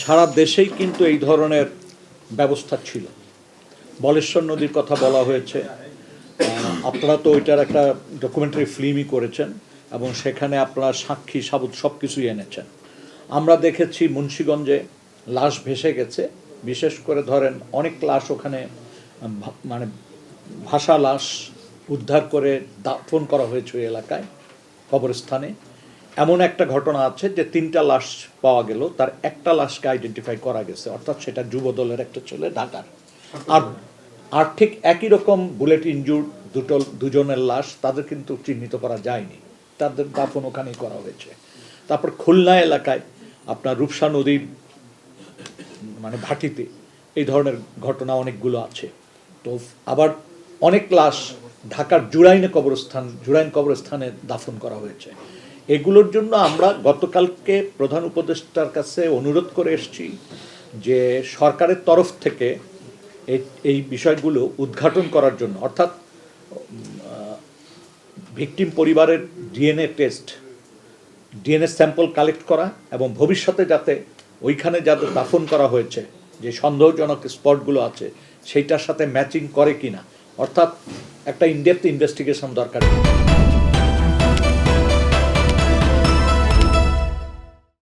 সারা দেশেই কিন্তু এই ধরনের ব্যবস্থা ছিল। বলেশ্বর নদীর কথা বলা হয়েছে, আপনারা তো ওইটার একটা ডকুমেন্টারি ফিল্মই করেছেন এবং সেখানে আপনারা সাক্ষী সাবুত সব কিছুই এনেছেন। আমরা দেখেছি মুন্সিগঞ্জে লাশ ভেসে গেছে, বিশেষ করে ধরেন অনেক লাশ ওখানে মানে ভাসা লাশ উদ্ধার করে দাফন করা হয়েছে ওই এলাকায় কবরস্থানে। এমন একটা ঘটনা আছে যে 3টা লাশ পাওয়া গেল, তার একটা লাশকে আইডেন্টিফাই করা গেছে, অর্থাৎ সেটা যুব দলের একটা ছেলে ঢাকার। আর ঠিক একই রকম বুলেট ইনজুর্ড দুজনের লাশ, তাদের কিন্তু চিহ্নিত করা যায়নি, তাদের দাফন ওখানেই করা হয়েছে। তারপর খুলনা এলাকায় আপনার রূপসা নদীর মানে ভাটিতে এই ধরনের ঘটনা অনেকগুলো আছে। তো আবার অনেক লাশ ঢাকার জুরাইন কবরস্থানে দাফন করা হয়েছে। এগুলোর জন্য আমরা গতকালকে প্রধান উপদেষ্টার কাছে অনুরোধ করে এসেছি যে সরকারের তরফ থেকে এই বিষয়গুলো উদ্ঘাটন করার জন্য, অর্থাৎ ভিকটিম পরিবারের ডিএনএ স্যাম্পল কালেক্ট করা এবং ভবিষ্যতে যাতে ওইখানে যাতে দাফন করা হয়েছে যে সন্দেহজনক স্পটগুলো আছে সেইটার সাথে ম্যাচিং করে কিনা, অর্থাৎ একটা ইনডেপথ ইনভেস্টিগেশন দরকার।